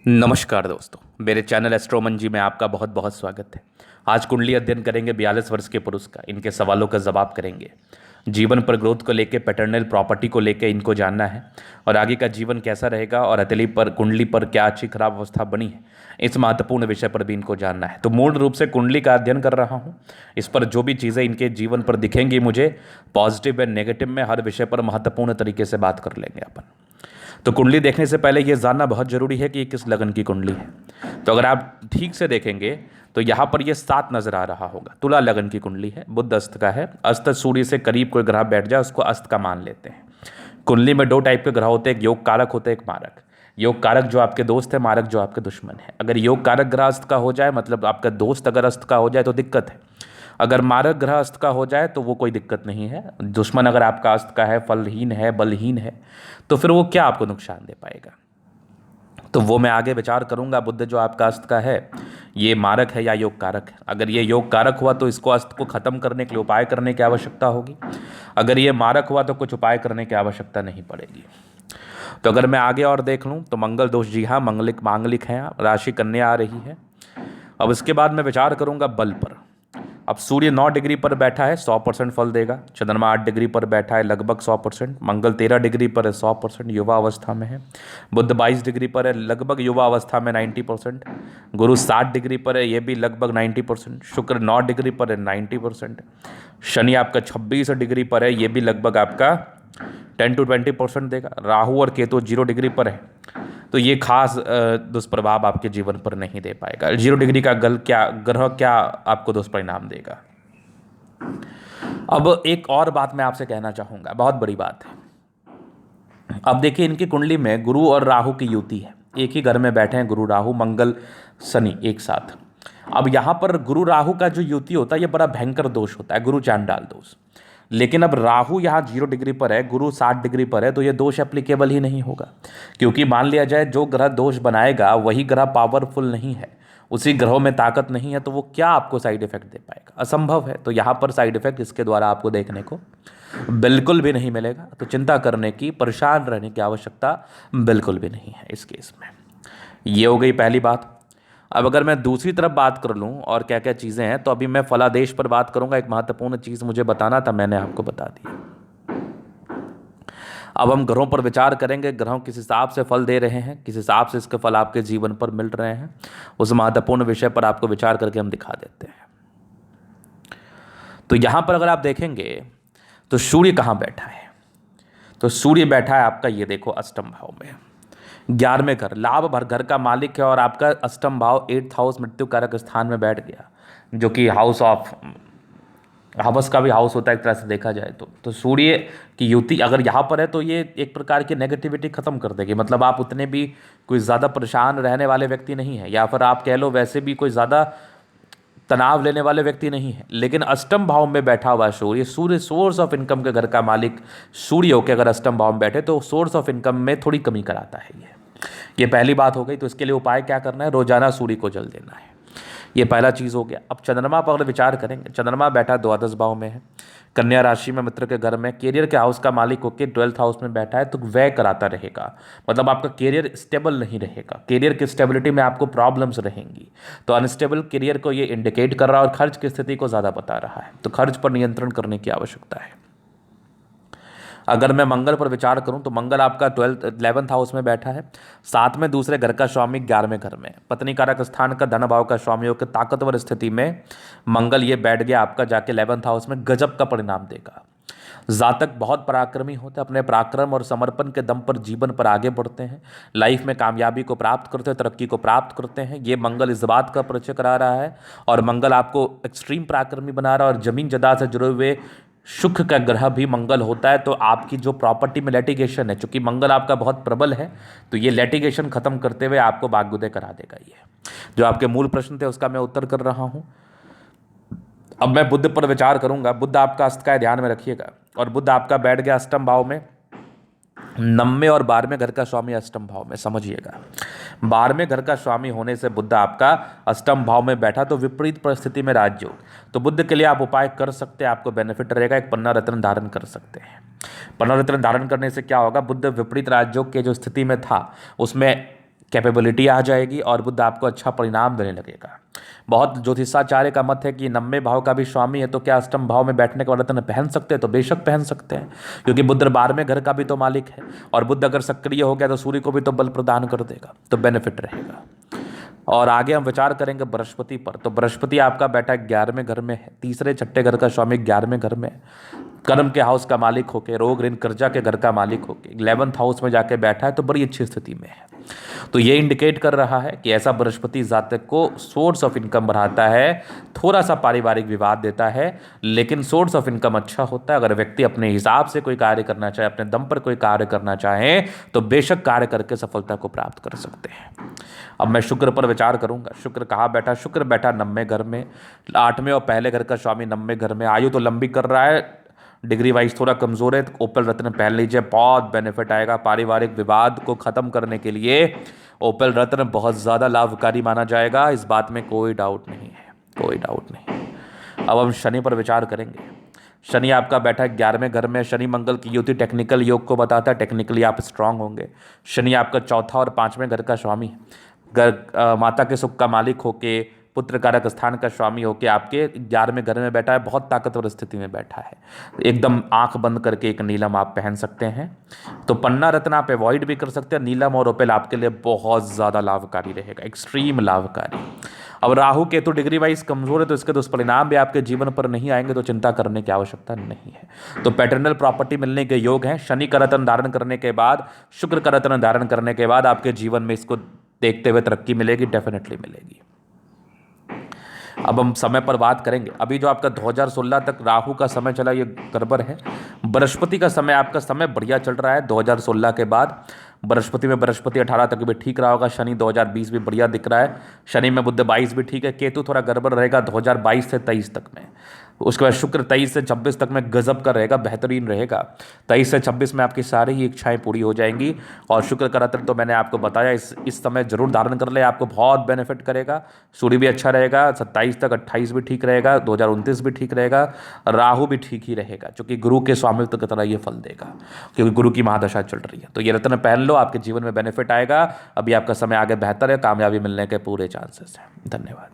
नमस्कार दोस्तों, मेरे चैनल एस्ट्रोमंजी में आपका बहुत बहुत स्वागत है। आज कुंडली अध्ययन करेंगे 42 वर्ष के पुरुष का। इनके सवालों का जवाब करेंगे। जीवन पर ग्रोथ को लेके, पैटर्नल प्रॉपर्टी को लेके इनको जानना है और आगे का जीवन कैसा रहेगा और हथेली पर, कुंडली पर क्या अच्छी खराब अवस्था बनी है, इस महत्वपूर्ण विषय पर भी इनको जानना है। तो मूल रूप से कुंडली का अध्ययन कर रहा हूँ। इस पर जो भी चीज़ें इनके जीवन पर दिखेंगी मुझे, पॉजिटिव एंड नेगेटिव में, हर विषय पर महत्वपूर्ण तरीके से बात कर लेंगे अपन। तो कुंडली देखने से पहले ये जानना बहुत जरूरी है कि ये किस लगन की कुंडली है। तो अगर आप ठीक से देखेंगे तो यहाँ पर ये 7 नजर आ रहा होगा। तुला लगन की कुंडली है, बुध अस्त का है। अस्त सूर्य से करीब कोई ग्रह बैठ जाए उसको अस्त का मान लेते हैं। कुंडली में 2 टाइप के ग्रह होते हैं, एक योग कारक होते हैं, एक मारक। योग कारक जो आपके दोस्त है, मारक जो आपके दुश्मन है। अगर योग कारक ग्रह अस्त का हो जाए, मतलब आपका दोस्त अगर अस्त का हो जाए तो दिक्कत है। अगर मारक ग्रह अस्त का हो जाए तो वो कोई दिक्कत नहीं है। दुश्मन अगर आपका अस्त का है, फलहीन है, बलहीन है, तो फिर वो क्या आपको नुकसान दे पाएगा, तो वो मैं आगे विचार करूंगा। बुध जो आपका अस्त का है, ये मारक है या योग कारक है। अगर ये योग कारक हुआ तो इसको अस्त को खत्म करने के लिए उपाय करने की आवश्यकता होगी। अगर ये मारक हुआ तो कुछ उपाय करने की आवश्यकता नहीं पड़ेगी। तो अगर मैं आगे और देख लूँ तो मंगल दोष, जी हाँ, मंगलिक मांगलिक है, राशि कन्या आ रही है। अब इसके बाद मैं विचार करूंगा बल पर। अब सूर्य 9 डिग्री पर बैठा है, 100% फल देगा। चंद्रमा 8 डिग्री पर बैठा है, लगभग 100%। मंगल 13 डिग्री पर है, 100% युवा अवस्था में है। बुध 22 डिग्री पर है, लगभग युवा अवस्था में 90%। गुरु 60 डिग्री पर है, ये भी लगभग 90%। शुक्र 9 डिग्री पर है, 90%। शनि आपका 26 डिग्री पर है, ये भी लगभग आपका 10 to 20% देगा। राहु और केतु 0 डिग्री पर है, तो ये खास दुष्प्रभाव आपके जीवन पर नहीं दे पाएगा। 0 डिग्री का ग्रह क्या आपको दुष्परिणाम देगा। अब एक और बात मैं आपसे कहना चाहूंगा, बहुत बड़ी बात है। अब देखिए, इनकी कुंडली में गुरु और राहु की युति है। एक ही घर में बैठे हैं गुरु राहु, मंगल शनि एक साथ। अब यहां पर गुरु राहु का जो युति होता है, ये बड़ा भयंकर दोष होता है, गुरु चांडाल दोष। लेकिन अब राहु यहाँ 0 डिग्री पर है, गुरु 60 डिग्री पर है, तो ये दोष एप्लीकेबल ही नहीं होगा। क्योंकि मान लिया जाए जो ग्रह दोष बनाएगा वही ग्रह पावरफुल नहीं है, उसी ग्रहों में ताकत नहीं है, तो वो क्या आपको साइड इफेक्ट दे पाएगा, असंभव है। तो यहाँ पर साइड इफेक्ट इसके द्वारा आपको देखने को बिल्कुल भी नहीं मिलेगा। तो चिंता करने की, परेशान रहने की आवश्यकता बिल्कुल भी नहीं है इस केस में। ये हो गई पहली बात। अब अगर मैं दूसरी तरफ बात कर लूँ और क्या क्या चीज़ें हैं, तो अभी मैं फलादेश पर बात करूंगा। एक महत्वपूर्ण चीज़ मुझे बताना था, मैंने आपको बता दी। अब हम ग्रहों पर विचार करेंगे, ग्रहों किस हिसाब से फल दे रहे हैं, किस हिसाब से इसके फल आपके जीवन पर मिल रहे हैं, उस महत्वपूर्ण विषय पर आपको विचार करके हम दिखा देते हैं। तो यहां पर अगर आप देखेंगे तो सूर्य कहाँ बैठा है, तो सूर्य बैठा है आपका, ये देखो, अष्टम भाव में, 11वें घर, लाभ भर घर का मालिक है। और आपका अष्टम भाव 8th हाउस, मृत्यु कारक स्थान में बैठ गया, जो कि हाउस ऑफ हवस का भी हाउस होता है एक तरह से देखा जाए तो सूर्य की युति अगर यहाँ पर है तो ये एक प्रकार की नेगेटिविटी खत्म कर देगी। मतलब आप उतने भी कोई ज़्यादा परेशान रहने वाले व्यक्ति नहीं है, या फिर आप कह लो वैसे भी कोई ज़्यादा तनाव लेने वाले व्यक्ति नहीं है। लेकिन अष्टम भाव में बैठा हुआ सूर्य, सूर्य सोर्स ऑफ इनकम के घर का मालिक सूर्य होकर अगर अष्टम भाव में बैठे तो सोर्स ऑफ इनकम में थोड़ी कमी कराता है। ये पहली बात हो गई। तो इसके लिए उपाय क्या करना है, रोजाना सूर्य को जल देना है, ये पहला चीज़ हो गया। अब चंद्रमा पर अगर विचार करेंगे, चंद्रमा बैठा द्वादश भाव में है, कन्या राशि में, मित्र के घर में, कैरियर के हाउस का मालिक होकर 12th हाउस में बैठा है, तो व्यय कराता रहेगा। मतलब आपका कैरियर स्टेबल नहीं रहेगा, कैरियर की स्टेबिलिटी में आपको प्रॉब्लम्स रहेंगी। तो अनस्टेबल कैरियर को ये इंडिकेट कर रहा है और खर्च की स्थिति को ज़्यादा बता रहा है। तो खर्च पर नियंत्रण करने की आवश्यकता है। अगर मैं मंगल पर विचार करूं तो मंगल आपका 11th हाउस में बैठा है, साथ में दूसरे घर का स्वामी 11वें घर में, पत्नी कारक स्थान का, धन भाव का स्वामी होकर ताकतवर स्थिति में मंगल ये बैठ गया आपका जाके 11th हाउस में, गजब का परिणाम देगा। जातक बहुत पराक्रमी होते हैं, अपने पराक्रम और समर्पण के दम पर जीवन पर आगे बढ़ते हैं, लाइफ में कामयाबी को प्राप्त करते हैं, तरक्की को प्राप्त करते हैं। ये मंगल इस बात का परिचय करा रहा है। और मंगल आपको एक्सट्रीम पराक्रमी बना रहा है। और जमीन जदा से जुड़े हुए सुख का ग्रह भी मंगल होता है। तो आपकी जो प्रॉपर्टी में लिटिगेशन है, चूंकि मंगल आपका बहुत प्रबल है, तो ये लिटिगेशन खत्म करते हुए आपको बागुदे करा देगा। ये जो आपके मूल प्रश्न थे उसका मैं उत्तर कर रहा हूं। अब मैं बुध पर विचार करूंगा। बुध आपका अस्त का है, ध्यान में रखिएगा। और बुध आपका बैठ गया अष्टम भाव में, 9वें और 12वें घर का स्वामी अष्टम भाव में, समझिएगा। 12वें घर का स्वामी होने से बुध आपका अष्टम भाव में बैठा, तो विपरीत परिस्थिति में राजयोग। तो बुध के लिए आप उपाय कर सकते हैं, आपको बेनिफिट रहेगा। एक पन्ना रत्न धारण कर सकते हैं। पन्ना रत्न धारण करने से क्या होगा, बुध विपरीत राजयोग के जो स्थिति में था उसमें कैपेबिलिटी आ जाएगी और बुध आपको अच्छा परिणाम देने लगेगा। बहुत ज्योतिषाचार्य का मत है कि 90 भाव का भी स्वामी है तो क्या अष्टम भाव में बैठने के बाद रत्न पहन सकते हैं, तो बेशक पहन सकते हैं, क्योंकि बुध 12वें घर का भी तो मालिक है और बुध अगर सक्रिय हो गया तो सूर्य को भी तो बल प्रदान कर देगा, तो बेनिफिट रहेगा। और आगे हम विचार करेंगे बृहस्पति पर। तो बृहस्पति आपका बैठा 11वें घर में है, तीसरे छठे घर का स्वामी 11वें घर में, कर्म के हाउस का मालिक होके, रोग ऋण कर्जा के घर का मालिक होके 11th हाउस में जाके बैठा है, तो बड़ी अच्छी स्थिति में है। तो ये इंडिकेट कर रहा है कि ऐसा बृहस्पति जातक को सोर्स ऑफ इनकम बढ़ाता है, थोड़ा सा पारिवारिक विवाद देता है, लेकिन सोर्स ऑफ इनकम अच्छा होता है। अगर व्यक्ति अपने हिसाब से कोई कार्य करना चाहे, अपने दम पर कोई कार्य करना चाहे, तो बेशक कार्य करके सफलता को प्राप्त कर सकते हैं। अब मैं शुक्र पर विचार करूंगा। शुक्र कहाँ बैठा? शुक्र बैठा 9वें घर में, 8वें और पहले घर का स्वामी 9वें घर में। आयु तो लंबी कर रहा है, डिग्री वाइज थोड़ा कमजोर है, तो ओपल रत्न पहन लीजिए, बहुत बेनिफिट आएगा। पारिवारिक विवाद को खत्म करने के लिए ओपल रत्न बहुत ज़्यादा लाभकारी माना जाएगा, इस बात में कोई डाउट नहीं है, कोई डाउट नहीं। अब हम शनि पर विचार करेंगे। शनि आपका बैठा 11वें घर में। शनि मंगल की युति टेक्निकल योग को बताता है, टेक्निकली आप स्ट्रांग होंगे। शनि आपका चौथा और 5वें घर का स्वामी, घर माता के सुख का मालिक होके, पुत्र कारक स्थान का स्वामी होके आपके 11वें घर में बैठा है, बहुत ताकतवर स्थिति में बैठा है। एकदम आंख बंद करके एक नीलम आप पहन सकते हैं। तो पन्ना रत्न आप अवॉइड भी कर सकते हैं, नीलम और ओपेल आपके लिए बहुत ज़्यादा लाभकारी रहेगा, एक्सट्रीम लाभकारी। अब राहु केतु डिग्री वाइज कमजोर है, तो इसके दुष्परिणाम भी आपके जीवन पर नहीं आएंगे, तो चिंता करने की आवश्यकता नहीं है। तो पैटर्नल प्रॉपर्टी मिलने के योग हैं। शनि का रत्न धारण करने के बाद, शुक्र का रत्न धारण करने के बाद आपके जीवन में इसको देखते हुए तरक्की मिलेगी, डेफिनेटली मिलेगी। अब हम समय पर बात करेंगे। अभी जो आपका 2016 तक राहु का समय चला, ये गड़बड़ है। बृहस्पति का समय, आपका समय बढ़िया चल रहा है। 2016 के बाद बृहस्पति में, बृहस्पति 18 तक भी ठीक रहा होगा। शनि 2020 भी बढ़िया दिख रहा है। शनि में बुध 22 भी ठीक है। केतु थोड़ा गड़बड़ रहेगा 2022 से 23 तक में। उसके बाद शुक्र 23 से 26 तक में गजब का रहेगा, बेहतरीन रहेगा। 23 से 26 में आपकी सारी ही इच्छाएं पूरी हो जाएंगी। और शुक्र का रत्न तो मैंने आपको बताया, इस समय जरूर धारण कर ले, आपको बहुत बेनिफिट करेगा। सूर्य भी अच्छा रहेगा 27 तक, 28 भी ठीक रहेगा, 2029 भी ठीक रहेगा, राहु भी ठीक ही रहेगा, क्योंकि गुरु के स्वामित्व की तरह ये फल देगा, क्योंकि गुरु की महादशा चल रही है। तो ये रत्न पहन लो, आपके जीवन में बेनिफिट आएगा। अभी आपका समय आगे बेहतर है, कामयाबी मिलने के पूरे चांसेस हैं। धन्यवाद।